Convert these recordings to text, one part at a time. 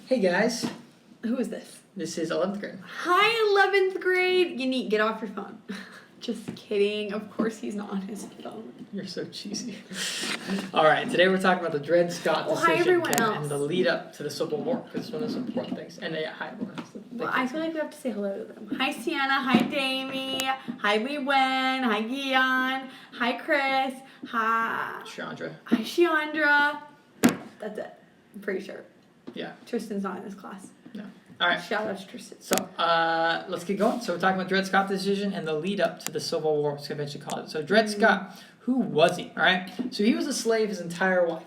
Hey guys, Who is this? this is 11th grade. Hi, 11th grade. You need get off your phone. Just kidding. Of course he's not on his phone. You're so cheesy. All right, today we're talking about the Dred Scott Well, hi, decision everyone else. and the lead up to the Civil War, because it's one of those important things. And hi everyone else. Well, I feel like we have to say hello to them. Hi, Sienna. Hi, Damie. Hi, Lee Wen. Hi, Gian. Hi, Chris. Hi. Chandra. Hi, Shiandra. That's it. I'm pretty sure. Yeah. Tristan's not in this class. No. All right. Shout out to Tristan. So let's get going. So we're talking about Dred Scott decision and the lead up to the Civil War, as convention called it. So Dred Scott, who was he? All right. So he was a slave his entire life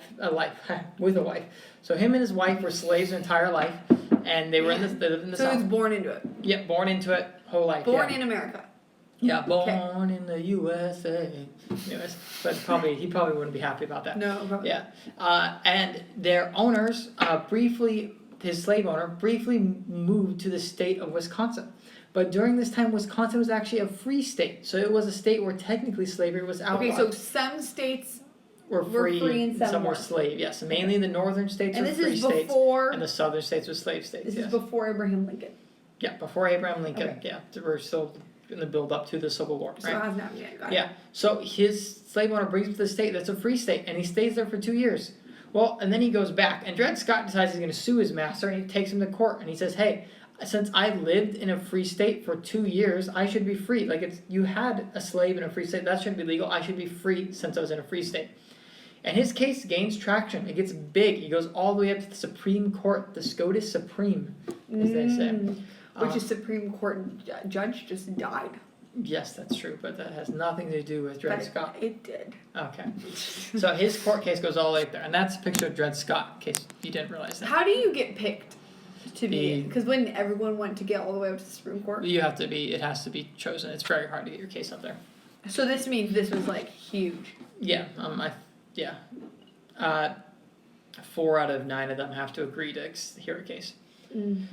with a wife. So him and his wife were slaves their entire life, and they were they lived in the So South. he was born into it. Yeah, born into it, whole life. Born yeah. in America. Yeah, born in the USA. Anyways, but he probably wouldn't be happy about that. No, probably. Yeah, and their owners his slave owner briefly moved to the state of Wisconsin. But during this time, Wisconsin was actually a free state, so it was a state where technically slavery was outlawed. Okay, so some states were free and some were weren't. slave. Yes, mainly the northern states And were this free is states, before. and the southern states were slave states. This yes. is before Abraham Lincoln. Yeah, before Abraham Lincoln. Okay. Yeah, we're still in the build up to the Civil War. So Right? it hasn't happened yet. Got it. Yeah. So his slave owner brings him to the state that's a free state, and he stays there for 2 years. Well, and then he goes back, and Dred Scott decides he's going to sue his master, and he takes him to court, and he says, "Hey, since I lived in a free state for 2 years, I should be free. Like you had a slave in a free state, that shouldn't be legal. I should be free since I was in a free state." And his case gains traction. It gets big. He goes all the way up to the Supreme Court, the SCOTUS Supreme, as they say. Which is Supreme Court judge just died. Yes, that's true, but that has nothing to do with Dred But Scott. It did. Okay. So his court case goes all the way up there, and that's a picture of Dred Scott, in case you didn't realize that. How do you get picked to be? The- Because when everyone went to get all the way up to the Supreme Court. It has to be chosen. It's very hard to get your case up there. So this means this was like huge. Yeah, 4 out of 9 of them have to agree to hear a case.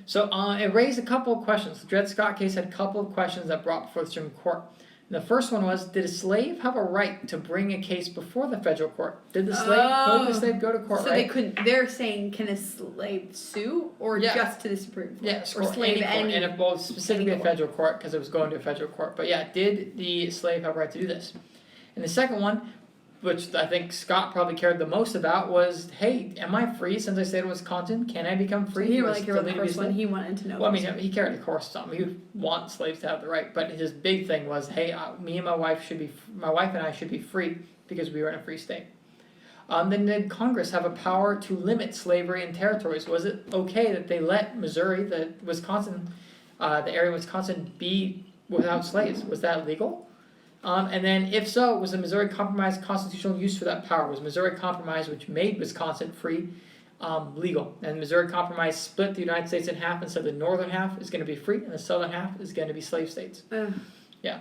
So it raised a couple of questions. The Dred Scott case had a couple of questions that brought before the Supreme Court. And the first one was, did a slave have a right to bring a case before the federal court? Could the slave go to court, So right? they couldn't. They're saying, can a slave sue or Yeah. just to the Supreme Court? Yes, or slave any. and it specifically a court. federal court because it was going to a federal court. But yeah, did the slave have a right to do this? And the second one, which I think Scott probably cared the most about, was, hey, am I free since I stayed in Wisconsin? Can I become free? He didn't Do I really care still about the need to be first a slave? one. He wanted to know. Well, I mean, he cared, of course, some. He would want slaves to have the right, but his big thing was, hey, my wife and I should be free because we were in a free state. Then did Congress have a power to limit slavery in territories? Was it okay that they let Missouri, the area of Wisconsin, be without slaves? Was that legal? And then, if so, was the Missouri Compromise constitutional use for that power? Was Missouri Compromise, which made Wisconsin free, legal? And Missouri Compromise split the United States in half and said the northern half is going to be free and the southern half is going to be slave states. Yeah.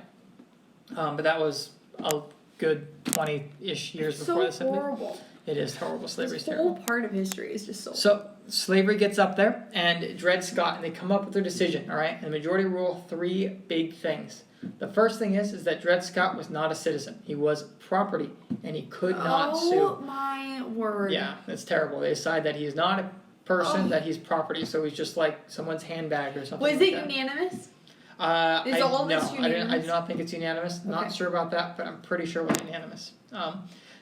But that was a good 20-ish years before this. So horrible. It is horrible. Slavery is This terrible. whole part of history is just so. So slavery gets up there, and Dred Scott, and they come up with their decision, all right? And the majority rule 3 big things. The first thing is that Dred Scott was not a citizen. He was property, and he could not sue. Oh my word. Yeah, that's terrible. They decide that he's not a person, that he's property, so he's just like someone's handbag or something. Was like it that. unanimous? Is all this I unanimous? do not think it's unanimous. Okay. Not sure about that, but I'm pretty sure it was unanimous.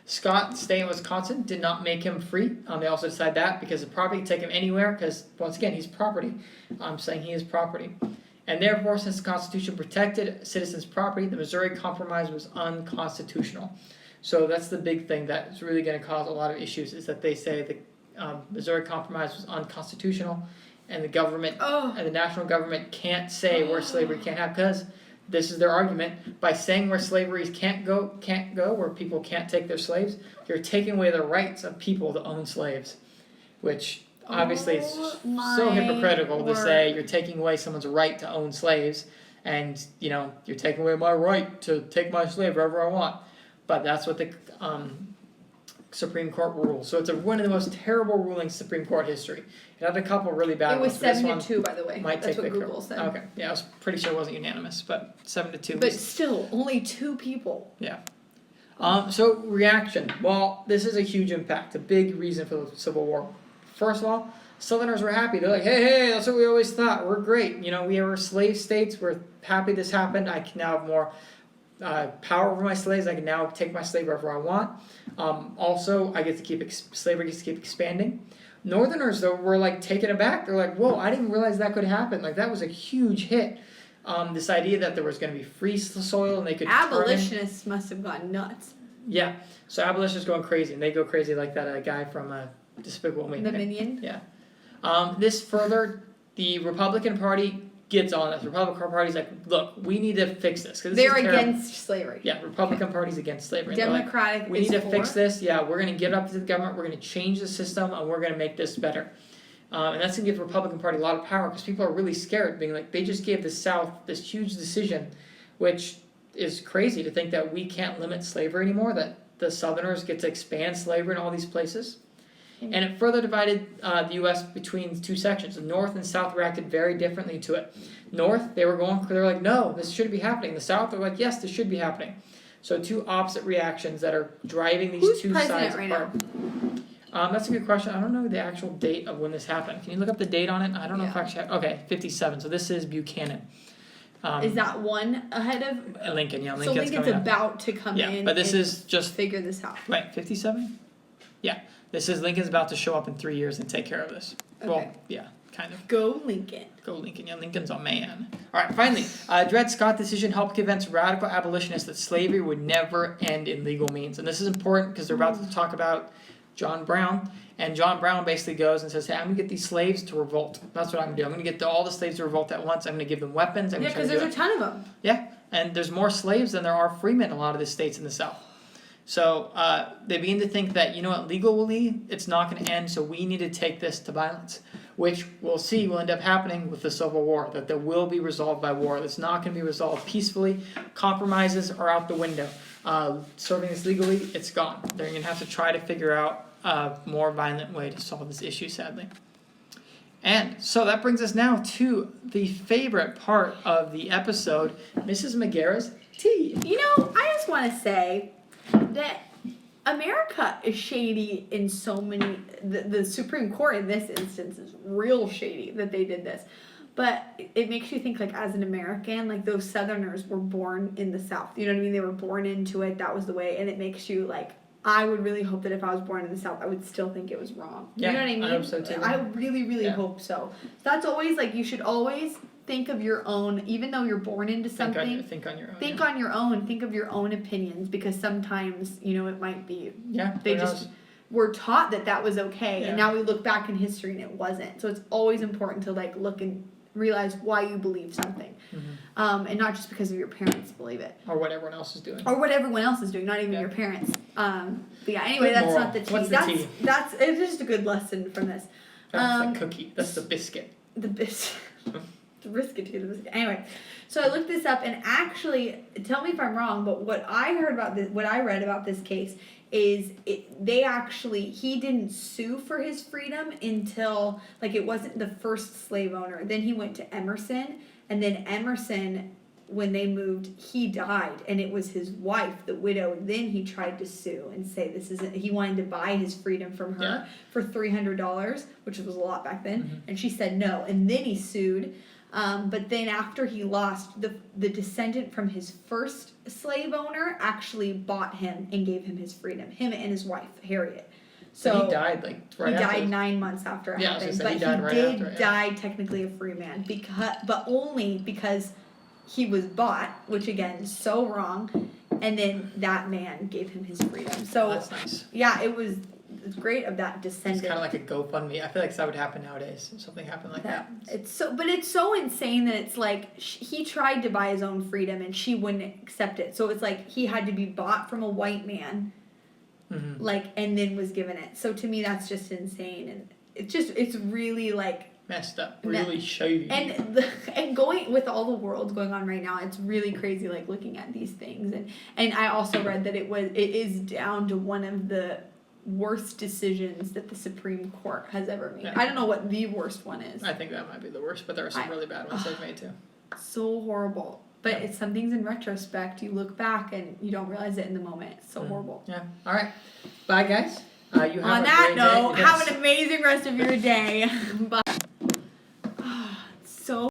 Scott staying in Wisconsin did not make him free. They also decided that because the property could take him anywhere because, once again, he's property. I'm saying he is property. And therefore, since the Constitution protected citizens' property, the Missouri Compromise was unconstitutional. So that's the big thing that is really going to cause a lot of issues, is that they say the Missouri Compromise was unconstitutional, and the government, and the national government can't say where slavery can't have, because this is their argument. By saying where slavery can't go, where people can't take their slaves, you're taking away the rights of people to own slaves, which obviously it's so hypocritical to say you're taking away someone's right to own slaves, and you're taking away my right to take my slave wherever I want. But that's what the Supreme Court rules. So it's one of the most terrible rulings in Supreme Court history. It had a couple really bad It was ones. 7-2, by the way. Might That's take what the Google said. Okay, yeah, I was pretty sure it wasn't unanimous, but 7-2. But still, only 2 people. Yeah. So reaction. Well, this is a huge impact, a big reason for the Civil War. First of all, Southerners were happy. They're like, hey, that's what we always thought. We're great. You know, we were slave states. We're happy this happened. I can now have more power over my slaves. I can now take my slave wherever I want. Also, I get to keep slavery gets to keep expanding. Northerners, though, were like taken aback. They're like, whoa, I didn't realize that could happen. Like, that was a huge hit. This idea that there was going to be free soil and they could Abolitionists must have gone nuts. Yeah, so abolitionists going crazy, and they go crazy like that guy from Despicable Me. The Minion? Yeah. This further, the Republican Party gets on this. The Republican Party's like, look, we need to fix this. They're against slavery. Yeah, Republican Party's against slavery. Democratic we need to fix this. Yeah, we're going to give it up to the government. We're going to change the system, and we're going to make this better. And that's going to give the Republican Party a lot of power because people are really scared, being like, they just gave the South this huge decision, which is crazy to think that we can't limit slavery anymore, that the Southerners get to expand slavery in all these places. And it further divided the U.S. between two sections. The North and South reacted very differently to it. North, they were like, no, this shouldn't be happening. The South, they're like, yes, this should be happening. So two opposite reactions that are driving these two sides apart. That's a good question. I don't know the actual date of when this happened. Can you look up the date on it? I don't know if I actually have. Okay, 57. So this is Buchanan. Is that one ahead of Lincoln? Yeah, so Lincoln's about to come in. Yeah, but this is just figure this out. Right, 57. Yeah, this is Lincoln's about to show up in 3 years and take care of this. Okay. Well, yeah, kind of. Go Lincoln. Go Lincoln. Yeah, Lincoln's a man. All right, finally, Dred Scott decision helped convince radical abolitionists that slavery would never end in legal means, and this is important because they're about to talk about John Brown, and John Brown basically goes and says, hey, I'm going to get these slaves to revolt. That's what I'm going to do. I'm going to get all the slaves to revolt at once. I'm going to give them weapons. Yeah, because there's a ton of them. Yeah, and there's more slaves than there are freemen in a lot of the states in the South. So they begin to think that, you know what, legally it's not going to end, so we need to take this to violence, which we'll see will end up happening with the Civil War, that there will be resolved by war. It's not going to be resolved peacefully. Compromises are out the window. Serving this legally, it's gone. They're going to have to try to figure out a more violent way to solve this issue, sadly. And so that brings us now to the favorite part of the episode, Mrs. Magera's tea. You know, I just want to say that America is shady in so many, the Supreme Court in this instance is real shady that they did this. But it makes you think, like, as an American, like, those Southerners were born in the South. You know what I mean? They were born into it. That was the way. And it makes you, like, I would really hope that if I was born in the South, I would still think it was wrong. Yeah, you know what I mean? I hope so, too. I really, really hope so. That's always, like, you should always think of your own, even though you're born into something. Think on your own. Think on your own. Think of your own opinions, because sometimes, you know, it might be. Yeah. They just were taught that was okay. Yeah. And now we look back in history and it wasn't. So it's always important to, like, look and realize why you believe something, and not just because of your parents believe it, or what everyone else is doing, or what everyone else is doing, not even your parents. But yeah, anyway, that's not the tea. What's the tea? That's it's just a good lesson from this. That's the cookie. That's the biscuit. The biscuit. The biscuit. Anyway, so I looked this up, and actually, tell me if I'm wrong, but what I read about this case is he didn't sue for his freedom until, like, it wasn't the first slave owner. Then he went to Emerson, and then Emerson, when they moved, he died, and it was his wife, the widow. Then he tried to sue and say he wanted to buy his freedom from her for $300, which was a lot back then, and she said no, and then he sued. But then after he lost, the descendant from his first slave owner actually bought him and gave him his freedom, him and his wife, Harriet. So he died, like, right after. He died 9 months after it happened. But he did die technically a free man, but only because he was bought, which again is so wrong, and then that man gave him his freedom. So that's nice. Yeah, it's great of that descendant. It's kind of like a GoFundMe. I feel like that would happen nowadays. Something happened like that. It's so insane that it's like he tried to buy his own freedom and she wouldn't accept it. So it's like he had to be bought from a white man, like, and then was given it. So to me, that's just insane, and it's really like messed up, really shady. And going with all the world going on right now, it's really crazy. Like looking at these things, and I also read that it is down to one of the worst decisions that the Supreme Court has ever made. I don't know what the worst one is. I think that might be the worst, but there are some really bad ones they've made too. So horrible. But it's some things in retrospect, you look back and you don't realize it in the moment. It's so horrible. Yeah. All right. Bye, guys. You have On a that great note, day. have Yes. an amazing rest of your day. Bye. So